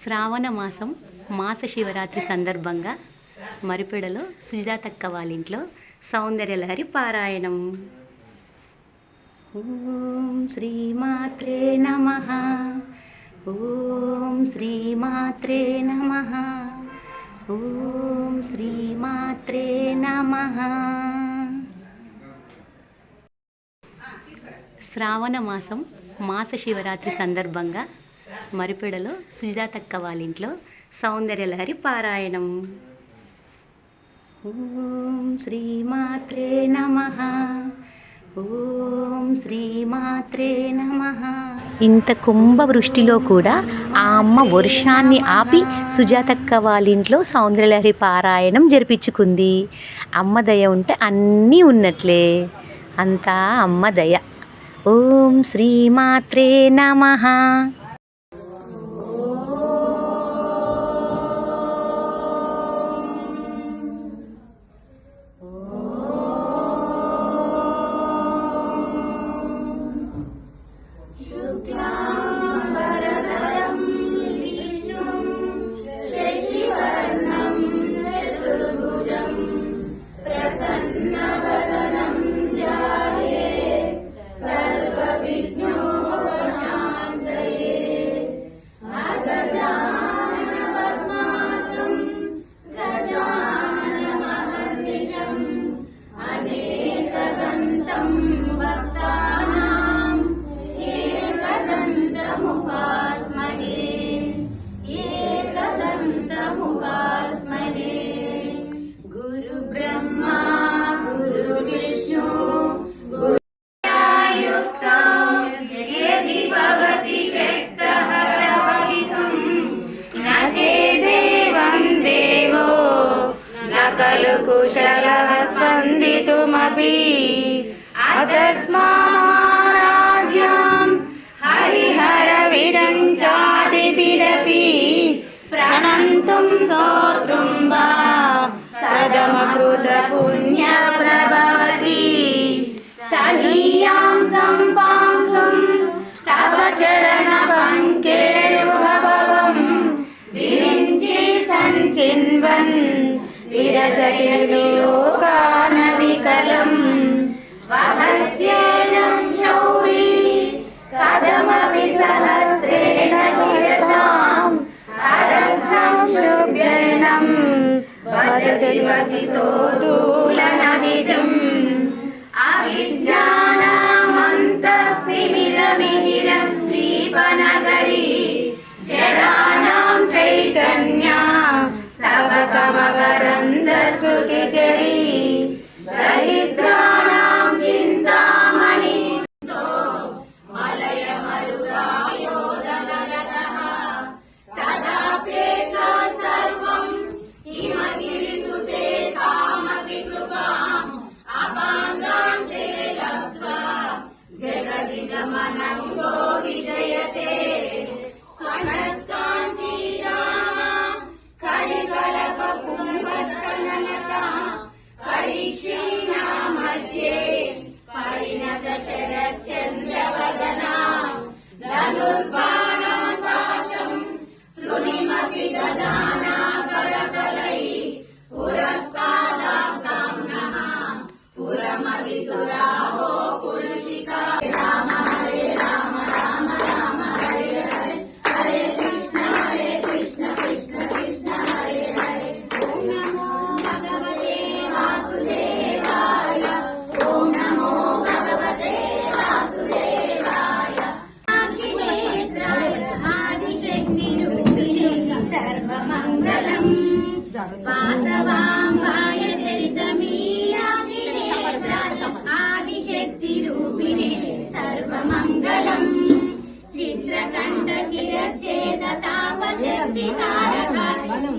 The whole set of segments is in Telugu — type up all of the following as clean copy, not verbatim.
శ్రావణ మాసం మాస శివరాత్రి సందర్భంగా మరిపెడలో సుజాతక్క వాళ్ళ ఇంట్లో సౌందర్యలహరి పారాయణం. ఓం శ్రీమాత్రే నమః, ఓం శ్రీమాత్రే నమః, ఓం శ్రీమాత్రే నమః. శ్రావణ మాసం మాస శివరాత్రి సందర్భంగా మరిపెడలో సుజాతక్క వాళ్ళ ఇంట్లో సౌందర్యలహరి పారాయణం. ఓం శ్రీమాత్రే నమః, ఓం శ్రీమాత్రే నమః. ఇంత కుంభవృష్టిలో కూడా ఆ అమ్మ వర్షాన్ని ఆపి సుజాతక్క వాళ్ళ ఇంట్లో సౌందర్యలహరి పారాయణం జరిపించుకుంది. అమ్మ దయ ఉంటే అన్నీ ఉన్నట్లే, అంతా అమ్మ దయ. ఓం శ్రీమాత్రే నమః. కుశలః స్పందితుమపి అతస్మారాజ్యం హరిహర విరంచాదిభిరపి ప్రణంతుం స్తోత్రం వా తదమకృత పుణ్య ప్రభవతి తనీయాం సంపాంసం తవ చరణ పంకేర్భవం విరించి సంచిన్వన్ విరచతి లోకాన వికలం వహత్యేనం శౌరీ కథమపి సహస్రేణ శిరసాం అరక్షం శుభ్యైనం భజతి వసితో దూలనవిదం అవిద్యానామంతస్తిమిరమిహిరం ద్వీపనగరీ జడానాం చైతన్యా స్తవకమకరందశ్రుతిచరీ దరిద్రాణాం చింతామణి మలయమరుదాయోధనరతః తదాప్యేక సర్వం హిమగిరిసుతే కామపి కృపాం అపాంగాంతే లబ్ధ్వా జగదిదమనంగో విజయతే పరీక్షీణా మధ్యే పరిణత శరచంద్రవదనా ధనుర్బాణం పాశం శృణిమపి దదానా కరతలై పురస్సాదాసాం నః పురమదితురాహో పురుషికా రామ హరే రామ రామ రామ హరే హరే హరే కృష్ణ కృష్ణ కృష్ణ హరే హరే. ఓం నమో భగవతే వాసుదేవాయ, ఓం నమో భగవతే వాసుదేవాయ. ఆదిశక్తి రూపిణి సర్వమంగళం వాసవాంబాయ చరితమీనాక్షి నేత్రాయ ఆదిశక్తి రూపిణి సర్వమంగళం చిత్రకంఠ శిరఛేద తాపశక్తి తారక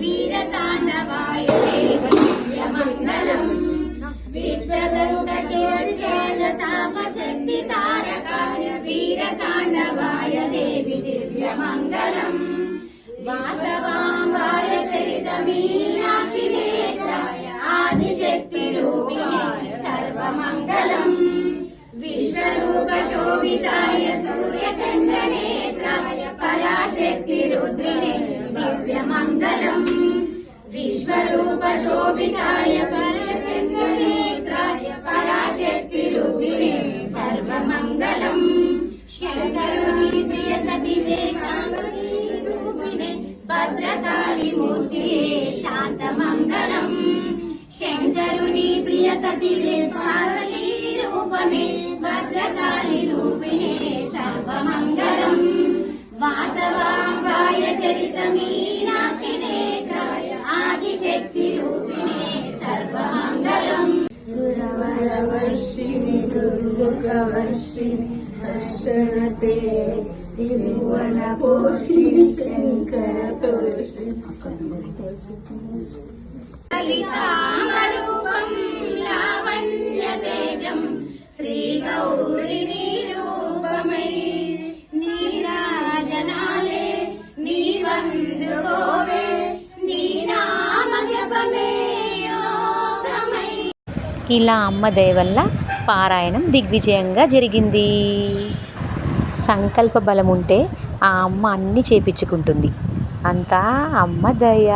వీరతాండవాయ దివ్యమంగళం చిత్రకంఠ శిరఛేద తాపశక్తి తారకాయ వీరతాండవాయ దేవి దివ్యమంగళం వాసవాంబాయ చరితమీనాక్షి నేత్రాయ ఆదిశక్తి రూపిణి సర్వమంగళం విశ్వరూప శోభితాయ సూర్యచంద్రనేత్రాయ పరాశక్తి రుద్రిణి दिव्यमङ्गलम् विश्वरूपशोभिताय सर्वचन्द्रनेत्राय पराशक्तिरूपिणे सर्वमङ्गलम् शङ्करुनि प्रियसतिवे शान्तिरूपिणे भद्रकालिमूर्तिये शान्तमङ्गलम् शङ्करुनि प्रियसतिवे पार्वतीरूपमे भद्रकालिरूपिणे सर्वमङ्गलम् वासवाङ्गाय चरितमीनाक्षि नेत्राय आदिशक्तिरूपिणे सर्वमङ्गलम् सुरवरवर्षिणि दुर्मुखवर्षिणि हर्षणते त्रिभुवनपोषिणि शङ्करतोषिणि ललितामरूपं लावण्यतेजम् श्रीगौरिनीरूपमयी నీరాజనాలే నీవందుకోవే నీ నామజపమే యోగమై. ఇలా అమ్మ దయ వల్ల పారాయణం దిగ్విజయంగా జరిగింది. సంకల్ప బలం ఉంటే ఆ అమ్మ అన్నీ చేపించుకుంటుంది. అంతా అమ్మ దయ.